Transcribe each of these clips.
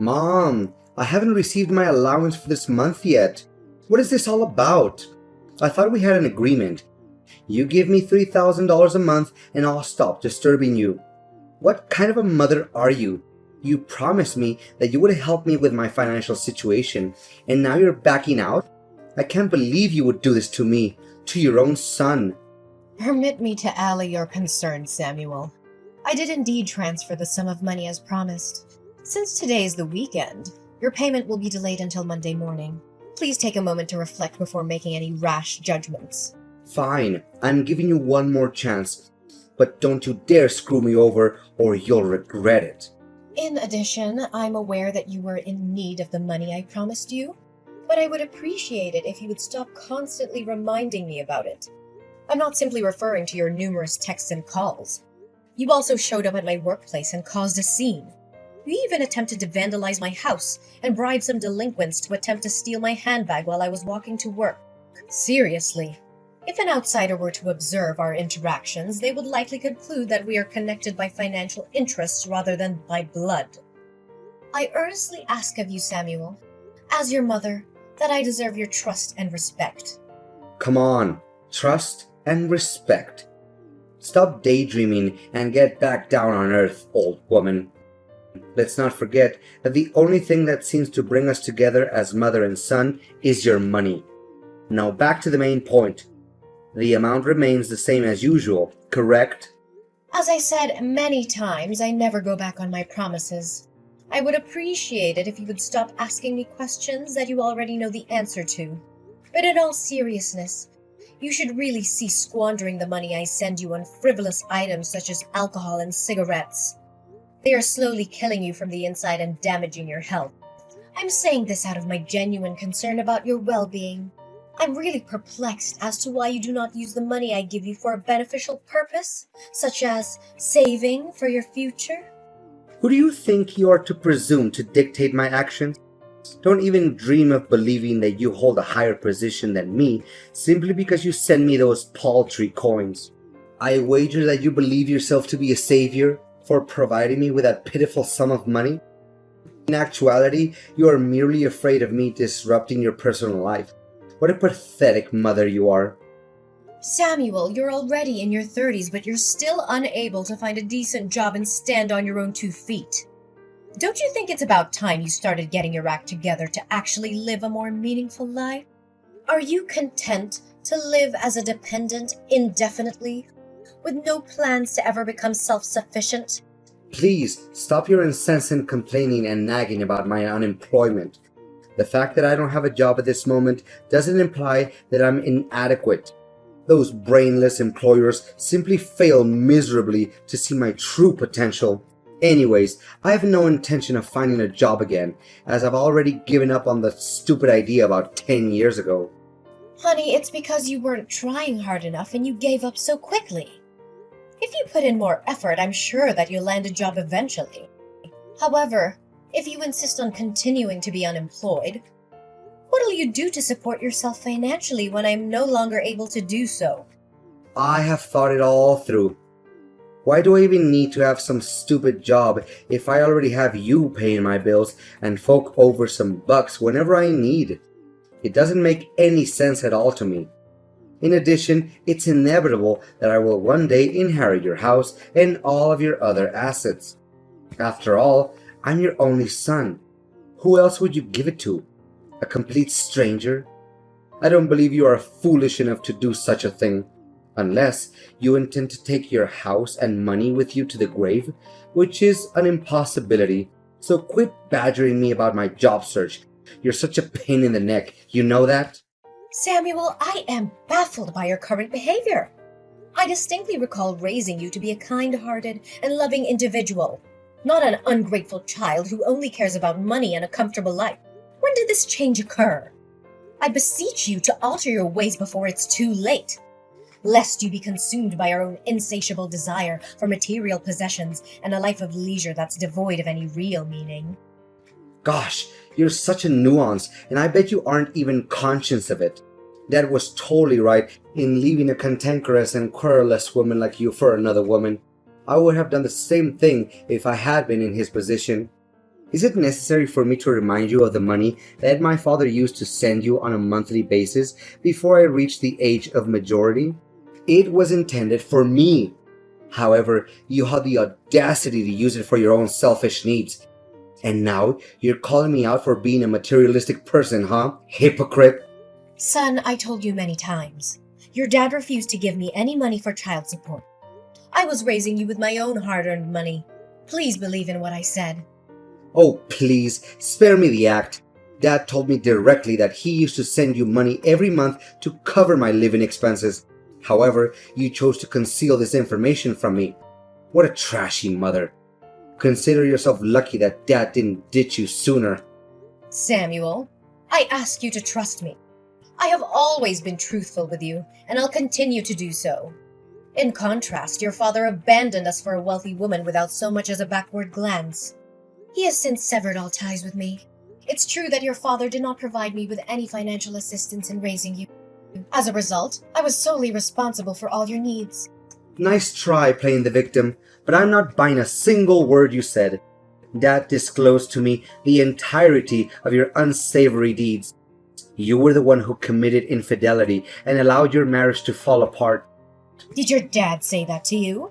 Mom, I haven't received my allowance for this month yet. What is this all about? I thought we had an agreement. You give me $3,000 a month and I'll stop disturbing you. What kind of a mother are you? You promised me that you would help me with my financial situation, and now you're backing out? I can't believe you would do this to me, to your own son. Permit me to allay your concerns, Samuel. I did indeed transfer the sum of money as promised. Since today is the weekend, your payment will be delayed until Monday morning. Please take a moment to reflect before making any rash judgments. Fine, I'm giving you one more chance, but don't you dare screw me over or you'll regret it. In addition, I'm aware that you were in need of the money I promised you, but I would appreciate it if you would stop constantly reminding me about it. I'm not simply referring to your numerous texts and calls. You also showed up at my workplace and caused a scene. You even attempted to vandalize my house and bribe some delinquents to attempt to steal my handbag while I was walking to work. Seriously, if an outsider were to observe our interactions, they would likely conclude that we are connected by financial interests rather than by blood. I earnestly ask of you, Samuel, as your mother, that I deserve your trust and respect. Come on, trust and respect. Stop daydreaming and get back down on earth, old woman. Let's not forget that the only thing that seems to bring us together as mother and son is your money. Now back to the main point. The amount remains the same as usual, correct? As I said many times, I never go back on my promises. I would appreciate it if you would stop asking me questions that you already know the answer to. But in all seriousness, you should really cease squandering the money I send you on frivolous items such as alcohol and cigarettes. They are slowly killing you from the inside and damaging your health. I'm saying this out of my genuine concern about your well-being. I'm really perplexed as to why you do not use the money I give you for a beneficial purpose, such as saving for your future. Who do you think you are to presume to dictate my actions? Don't even dream of believing that you hold a higher position than me simply because you send me those paltry coins. I wager that you believe yourself to be a savior for providing me with that pitiful sum of money. In actuality, you are merely afraid of me disrupting your personal life. What a pathetic mother you are. Samuel, you're already in your 30s, but you're still unable to find a decent job and stand on your own 2 feet. Don't you think it's about time you started getting your act together to actually live a more meaningful life? Are you content to live as a dependent indefinitely, with no plans to ever become self-sufficient? Please stop your incessant complaining and nagging about my unemployment. The fact that I don't have a job at this moment doesn't imply that I'm inadequate. Those brainless employers simply fail miserably to see my true potential. Anyways, I have no intention of finding a job again, as I've already given up on the stupid idea about 10 years ago. Honey, it's because you weren't trying hard enough and you gave up so quickly. If you put in more effort, I'm sure that you'll land a job eventually. However, if you insist on continuing to be unemployed, what'll you do to support yourself financially when I'm no longer able to do so? I have thought it all through. Why do I even need to have some stupid job if I already have you paying my bills and fork over some bucks whenever I need? It doesn't make any sense at all to me. In addition, it's inevitable that I will one day inherit your house and all of your other assets. After all, I'm your only son. Who else would you give it to? A complete stranger? I don't believe you are foolish enough to do such a thing. Unless you intend to take your house and money with you to the grave, which is an impossibility. So quit badgering me about my job search. You're such a pain in the neck, you know that? Samuel, I am baffled by your current behavior. I distinctly recall raising you to be a kind-hearted and loving individual, not an ungrateful child who only cares about money and a comfortable life. When did this change occur? I beseech you to alter your ways before it's too late, lest you be consumed by your own insatiable desire for material possessions and a life of leisure that's devoid of any real meaning. Gosh, you're such a nuance, and I bet you aren't even conscious of it. Dad was totally right in leaving a cantankerous and querulous woman like you for another woman. I would have done the same thing if I had been in his position. Is it necessary for me to remind you of the money that my father used to send you on a monthly basis before I reached the age of majority? It was intended for me. However, you had the audacity to use it for your own selfish needs. And now you're calling me out for being a materialistic person, huh? Hypocrite! Son, I told you many times. Your dad refused to give me any money for child support. I was raising you with my own hard-earned money. Please believe in what I said. Oh, please, spare me the act. Dad told me directly that he used to send you money every month to cover my living expenses. However, you chose to conceal this information from me. What a trashy mother. Consider yourself lucky that Dad didn't ditch you sooner. Samuel, I ask you to trust me. I have always been truthful with you, and I'll continue to do so. In contrast, your father abandoned us for a wealthy woman without so much as a backward glance. He has since severed all ties with me. It's true that your father did not provide me with any financial assistance in raising you. As a result, I was solely responsible for all your needs. Nice try playing the victim, but I'm not buying a single word you said. Dad disclosed to me the entirety of your unsavory deeds. You were the one who committed infidelity and allowed your marriage to fall apart. Did your dad say that to you?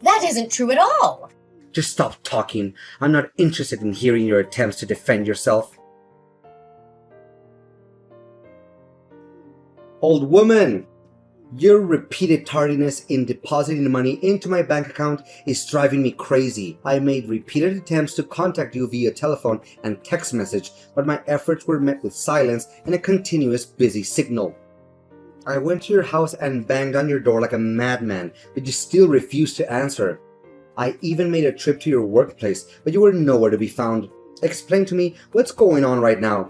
That isn't true at all! Just stop talking. I'm not interested in hearing your attempts to defend yourself. Old woman! Your repeated tardiness in depositing money into my bank account is driving me crazy. I made repeated attempts to contact you via telephone and text message, but my efforts were met with silence and a continuous busy signal. I went to your house and banged on your door like a madman, but you still refused to answer. I even made a trip to your workplace, but you were nowhere to be found. Explain to me what's going on right now.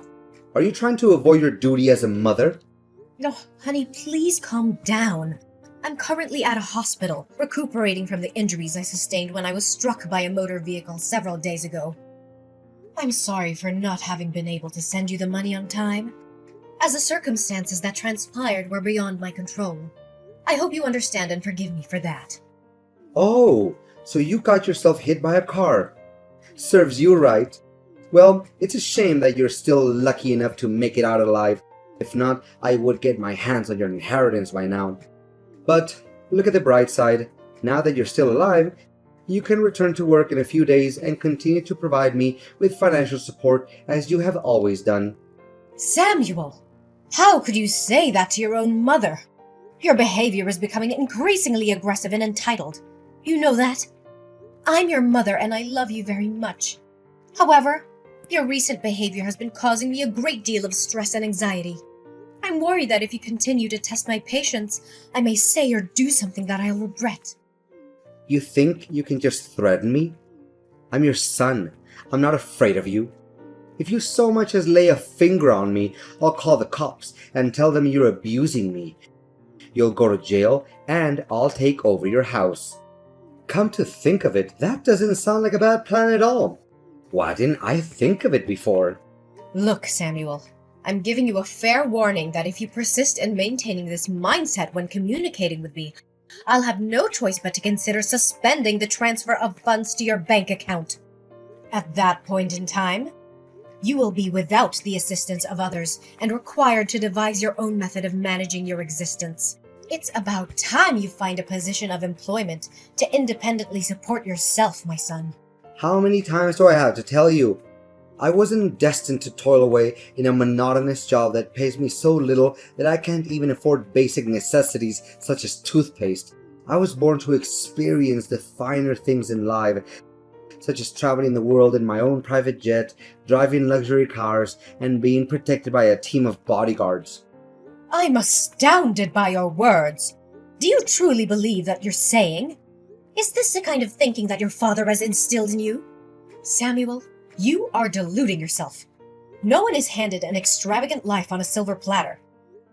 Are you trying to avoid your duty as a mother? No, honey, please calm down. I'm currently at a hospital, recuperating from the injuries I sustained when I was struck by a motor vehicle several days ago. I'm sorry for not having been able to send you the money on time, as the circumstances that transpired were beyond my control. I hope you understand and forgive me for that. Oh, so you got yourself hit by a car. Serves you right. Well, it's a shame that you're still lucky enough to make it out alive. If not, I would get my hands on your inheritance by now. But look at the bright side. Now that you're still alive, you can return to work in a few days and continue to provide me with financial support as you have always done. Samuel! How could you say that to your own mother? Your behavior is becoming increasingly aggressive and entitled. You know that? I'm your mother and I love you very much. However, your recent behavior has been causing me a great deal of stress and anxiety. I'm worried that if you continue to test my patience, I may say or do something that I'll regret. You think you can just threaten me? I'm your son. I'm not afraid of you. If you so much as lay a finger on me, I'll call the cops and tell them you're abusing me. You'll go to jail and I'll take over your house. Come to think of it, that doesn't sound like a bad plan at all. Why didn't I think of it before? Look, Samuel, I'm giving you a fair warning that if you persist in maintaining this mindset when communicating with me, I'll have no choice but to consider suspending the transfer of funds to your bank account. At that point in time, you will be without the assistance of others and required to devise your own method of managing your existence. It's about time you find a position of employment to independently support yourself, my son. How many times do I have to tell you? I wasn't destined to toil away in a monotonous job that pays me so little that I can't even afford basic necessities such as toothpaste. I was born to experience the finer things in life, such as traveling the world in my own private jet, driving luxury cars, and being protected by a team of bodyguards. I'm astounded by your words. Do you truly believe that you're saying? Is this the kind of thinking that your father has instilled in you? Samuel, you are deluding yourself. No one is handed an extravagant life on a silver platter.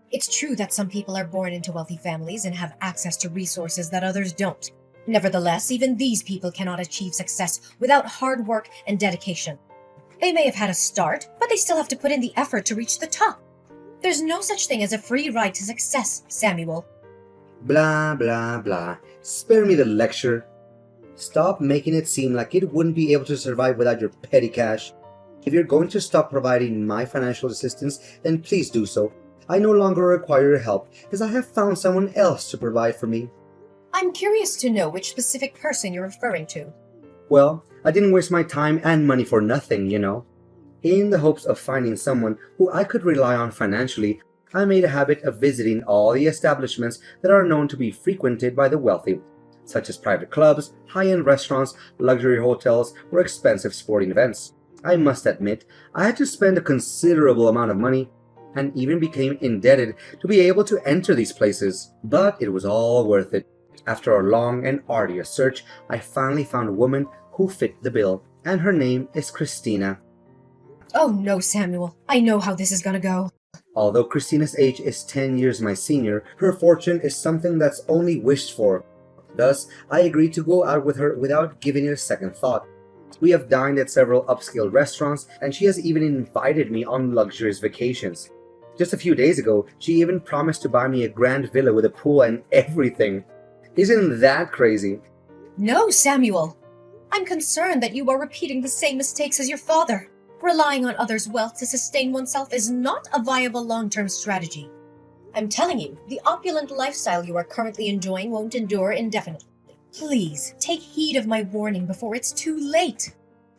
It's true that some people are born into wealthy families and have access to resources that others don't. Nevertheless, even these people cannot achieve success without hard work and dedication. They may have had a start, but they still have to put in the effort to reach the top. There's no such thing as a free ride to success, Samuel. Blah, blah, blah. Spare me the lecture. Stop making it seem like it wouldn't be able to survive without your petty cash. If you're going to stop providing my financial assistance, then please do so. I no longer require your help, as I have found someone else to provide for me. I'm curious to know which specific person you're referring to. Well, I didn't waste my time and money for nothing, In the hopes of finding someone who I could rely on financially, I made a habit of visiting all the establishments that are known to be frequented by the wealthy, such as private clubs, high-end restaurants, luxury hotels, or expensive sporting events. I must admit, I had to spend a considerable amount of money, and even became indebted to be able to enter these places. But it was all worth it. After a long and arduous search, I finally found a woman who fit the bill, and her name is Christina. Oh no, Samuel. I know how this is gonna go. Although Christina's age is 10 years my senior, her fortune is something that's only wished for. Thus, I agreed to go out with her without giving it a second thought. We have dined at several upscale restaurants, and she has even invited me on luxurious vacations. Just a few days ago, she even promised to buy me a grand villa with a pool and everything. Isn't that crazy? No, Samuel. I'm concerned that you are repeating the same mistakes as your father. Relying on others' wealth to sustain oneself is not a viable long-term strategy. I'm telling you, the opulent lifestyle you are currently enjoying won't endure indefinitely. Please, take heed of my warning before it's too late.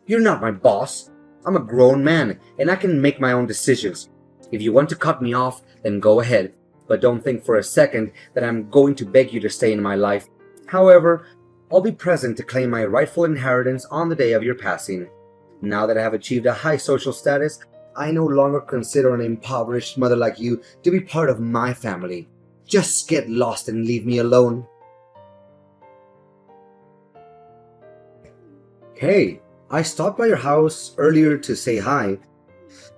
You're not my boss. I'm a grown man, and I can make my own decisions. If you want to cut me off, then go ahead. But don't think for a second that I'm going to beg you to stay in my life. However, I'll be present to claim my rightful inheritance on the day of your passing. Now that I have achieved a high social status, I no longer consider an impoverished mother like you to be part of my family. Just get lost and leave me alone. Hey, I stopped by your house earlier to say hi,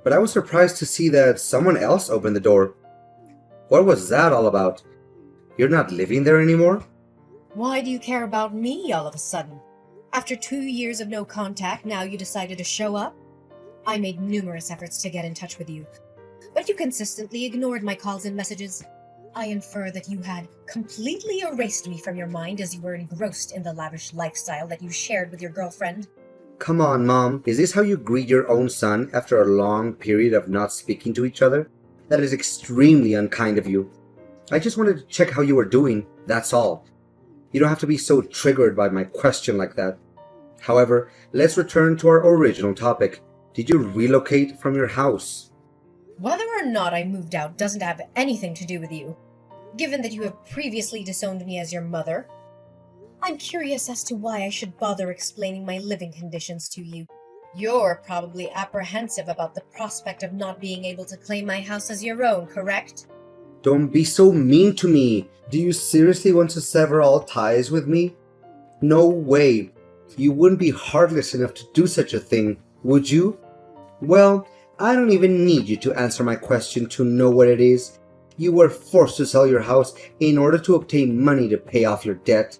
but I was surprised to see that someone else opened the door. What was that all about? You're not living there anymore? Why do you care about me all of a sudden? After 2 years of no contact, now you decided to show up? I made numerous efforts to get in touch with you, but you consistently ignored my calls and messages. I infer that you had completely erased me from your mind as you were engrossed in the lavish lifestyle that you shared with your girlfriend. Come on, Mom. Is this how you greet your own son after a long period of not speaking to each other? That is extremely unkind of you. I just wanted to check how you were doing, that's all. You don't have to be so triggered by my question like that. However, let's return to our original topic. Did you relocate from your house? Whether or not I moved out doesn't have anything to do with you, given that you have previously disowned me as your mother. I'm curious as to why I should bother explaining my living conditions to you. You're probably apprehensive about the prospect of not being able to claim my house as your own, correct? Don't be so mean to me. Do you seriously want to sever all ties with me? No way. You wouldn't be heartless enough to do such a thing, would you? Well, I don't even need you to answer my question to know what it is. You were forced to sell your house in order to obtain money to pay off your debt.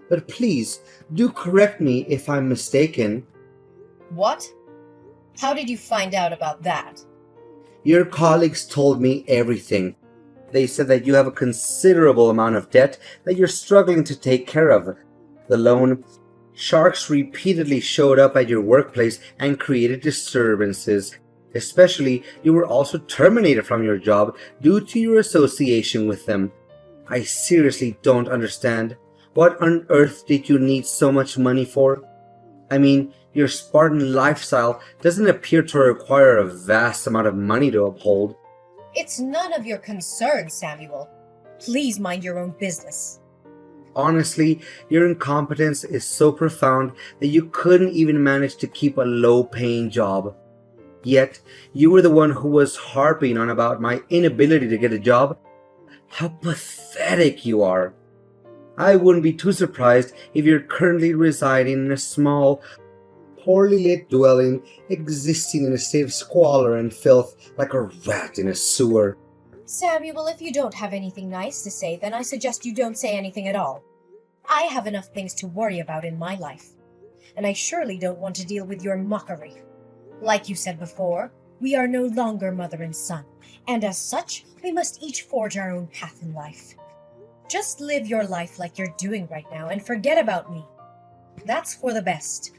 But please, do correct me if I'm mistaken. What? How did you find out about that? Your colleagues told me everything. They said that you have a considerable amount of debt that you're struggling to take care of. The loan sharks repeatedly showed up at your workplace and created disturbances. Especially, you were also terminated from your job due to your association with them. I seriously don't understand. What on earth did you need so much money for? I mean, your Spartan lifestyle doesn't appear to require a vast amount of money to uphold. It's none of your concern, Samuel. Please mind your own business. Honestly, your incompetence is so profound that you couldn't even manage to keep a low-paying job. Yet, you were the one who was harping on about my inability to get a job. How pathetic you are. I wouldn't be too surprised if you're currently residing in a small, poorly lit dwelling, existing in a state of squalor and filth like a rat in a sewer. Samuel, if you don't have anything nice to say, then I suggest you don't say anything at all. I have enough things to worry about in my life, and I surely don't want to deal with your mockery. Like you said before, we are no longer mother and son, and as such, we must each forge our own path in life. Just live your life like you're doing right now and forget about me. That's for the best.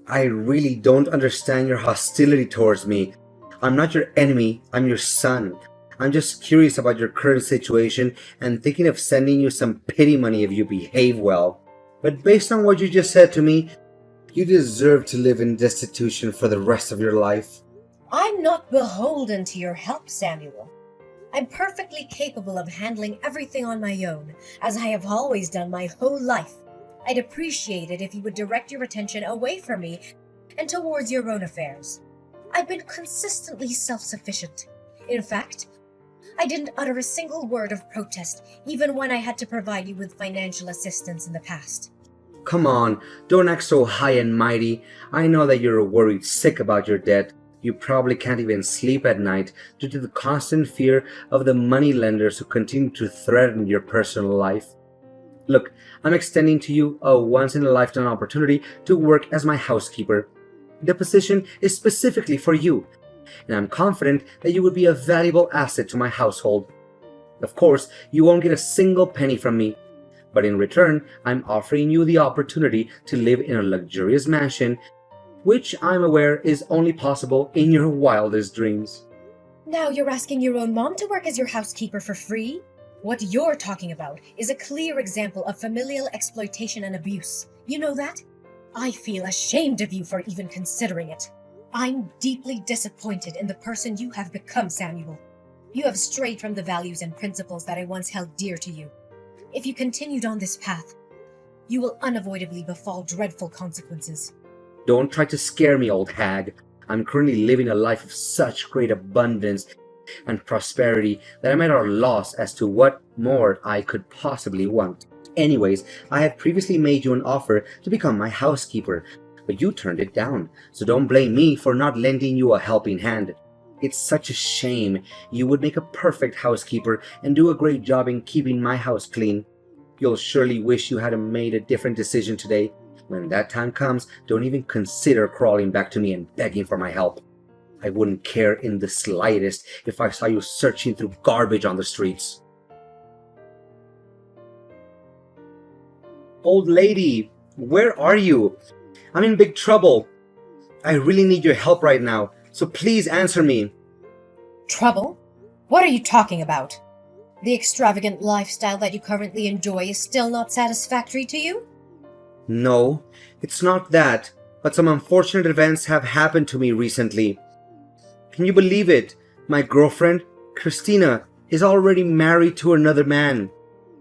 I really don't understand your hostility towards me. I'm not your enemy, I'm your son. I'm just curious about your current situation and thinking of sending you some pity money if you behave well. But based on what you just said to me, you deserve to live in destitution for the rest of your life. I'm not beholden to your help, Samuel. I'm perfectly capable of handling everything on my own, as I have always done my whole life. I'd appreciate it if you would direct your attention away from me and towards your own affairs. I've been consistently self-sufficient. In fact, I didn't utter a single word of protest, even when I had to provide you with financial assistance in the past. Come on, don't act so high and mighty. I know that you're worried sick about your debt. You probably can't even sleep at night due to the constant fear of the moneylenders who continue to threaten your personal life. Look, I'm extending to you a once-in-a-lifetime opportunity to work as my housekeeper. The position is specifically for you, and I'm confident that you would be a valuable asset to my household. Of course, you won't get a single penny from me, but in return, I'm offering you the opportunity to live in a luxurious mansion, which I'm aware is only possible in your wildest dreams. Now you're asking your own mom to work as your housekeeper for free? What you're talking about is a clear example of familial exploitation and abuse. You know that? I feel ashamed of you for even considering it. I'm deeply disappointed in the person you have become, Samuel. You have strayed from the values and principles that I once held dear to you. If you continued on this path, you will unavoidably befall dreadful consequences. Don't try to scare me, old hag. I'm currently living a life of such great abundance and prosperity that I'm at a loss as to what more I could possibly want. Anyways, I had previously made you an offer to become my housekeeper, but you turned it down, so don't blame me for not lending you a helping hand. It's such a shame. You would make a perfect housekeeper and do a great job in keeping my house clean. You'll surely wish you had made a different decision today. When that time comes, don't even consider crawling back to me and begging for my help. I wouldn't care in the slightest if I saw you searching through garbage on the streets. Old lady, where are you? I'm in big trouble. I really need your help right now, so please answer me. Trouble? What are you talking about? The extravagant lifestyle that you currently enjoy is still not satisfactory to you? No, it's not that, but some unfortunate events have happened to me recently. Can you believe it? My girlfriend, Christina, is already married to another man.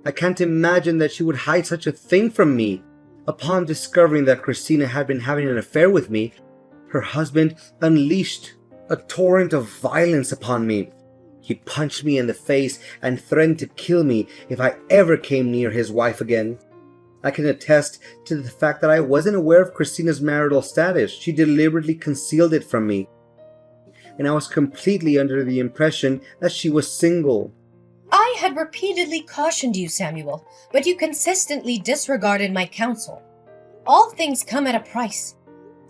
I can't imagine that she would hide such a thing from me. Upon discovering that Christina had been having an affair with me, her husband unleashed a torrent of violence upon me. He punched me in the face and threatened to kill me if I ever came near his wife again. I can attest to the fact that I wasn't aware of Christina's marital status. She deliberately concealed it from me, and I was completely under the impression that she was single. I had repeatedly cautioned you, Samuel, but you consistently disregarded my counsel. All things come at a price,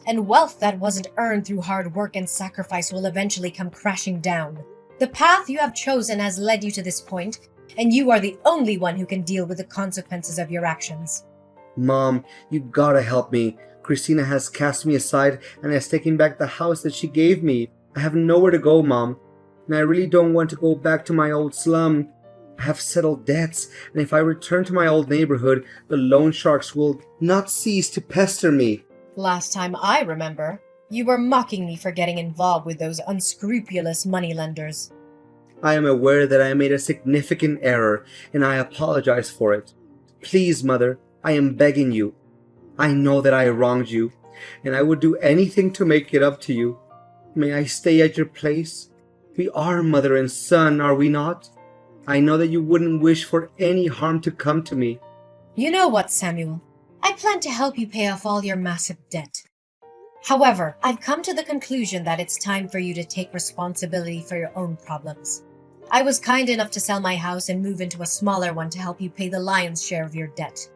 and wealth that wasn't earned through hard work and sacrifice will eventually come crashing down. The path you have chosen has led you to this point, and you are the only one who can deal with the consequences of your actions. Mom, you gotta help me. Christina has cast me aside and has taken back the house that she gave me. I have nowhere to go, Mom, and I really don't want to go back to my old slum. I have settled debts, and if I return to my old neighborhood, the loan sharks will not cease to pester me. Last time I remember, you were mocking me for getting involved with those unscrupulous moneylenders. I am aware that I made a significant error, and I apologize for it. Please, Mother, I am begging you. I know that I wronged you, and I would do anything to make it up to you. May I stay at your place? We are mother and son, are we not? I know that you wouldn't wish for any harm to come to me. You know what, Samuel? I plan to help you pay off all your massive debt. However, I've come to the conclusion that it's time for you to take responsibility for your own problems. I was kind enough to sell my house and move into a smaller one to help you pay the lion's share of your debt.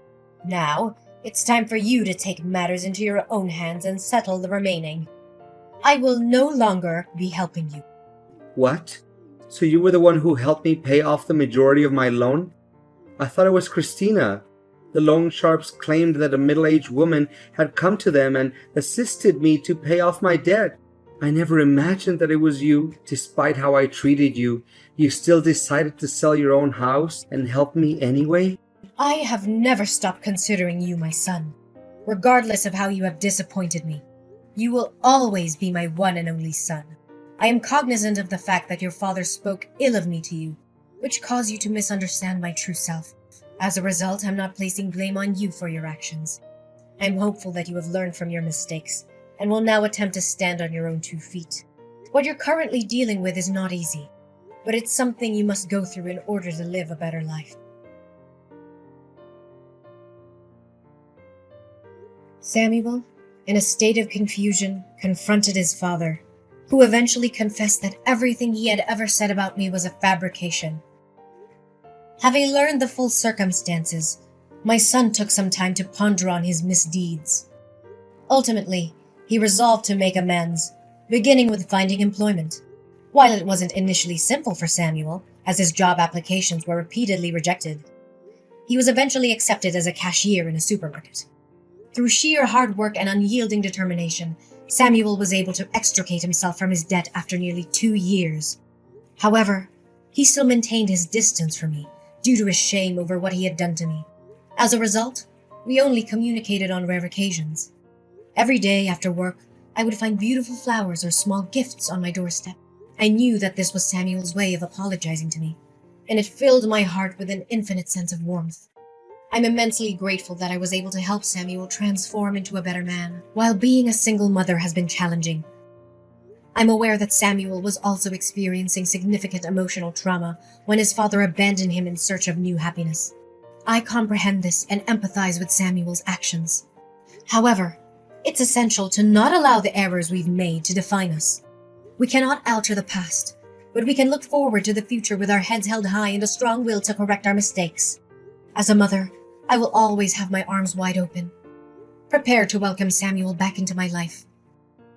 Now, it's time for you to take matters into your own hands and settle the remaining. I will no longer be helping you. What? So you were the one who helped me pay off the majority of my loan? I thought it was Christina. The loan sharps claimed that a middle-aged woman had come to them and assisted me to pay off my debt. I never imagined that it was you. Despite how I treated you, you still decided to sell your own house and help me anyway? I have never stopped considering you my son. Regardless of how you have disappointed me, you will always be my one and only son. I am cognizant of the fact that your father spoke ill of me to you, which caused you to misunderstand my true self. As a result, I'm not placing blame on you for your actions. I'm hopeful that you have learned from your mistakes and will now attempt to stand on your own 2 feet. What you're currently dealing with is not easy, but it's something you must go through in order to live a better life. Samuel, in a state of confusion, confronted his father, who eventually confessed that everything he had ever said about me was a fabrication. Having learned the full circumstances, my son took some time to ponder on his misdeeds. Ultimately, he resolved to make amends, beginning with finding employment. While it wasn't initially simple for Samuel, as his job applications were repeatedly rejected, he was eventually accepted as a cashier in a supermarket. Through sheer hard work and unyielding determination, Samuel was able to extricate himself from his debt after nearly 2 years. However, he still maintained his distance from me, due to his shame over what he had done to me. As a result, we only communicated on rare occasions. Every day after work, I would find beautiful flowers or small gifts on my doorstep. I knew that this was Samuel's way of apologizing to me, and it filled my heart with an infinite sense of warmth. I'm immensely grateful that I was able to help Samuel transform into a better man. While being a single mother has been challenging, I'm aware that Samuel was also experiencing significant emotional trauma when his father abandoned him in search of new happiness. I comprehend this and empathize with Samuel's actions. However, it's essential to not allow the errors we've made to define us. We cannot alter the past, but we can look forward to the future with our heads held high and a strong will to correct our mistakes. As a mother, I will always have my arms wide open, prepared to welcome Samuel back into my life.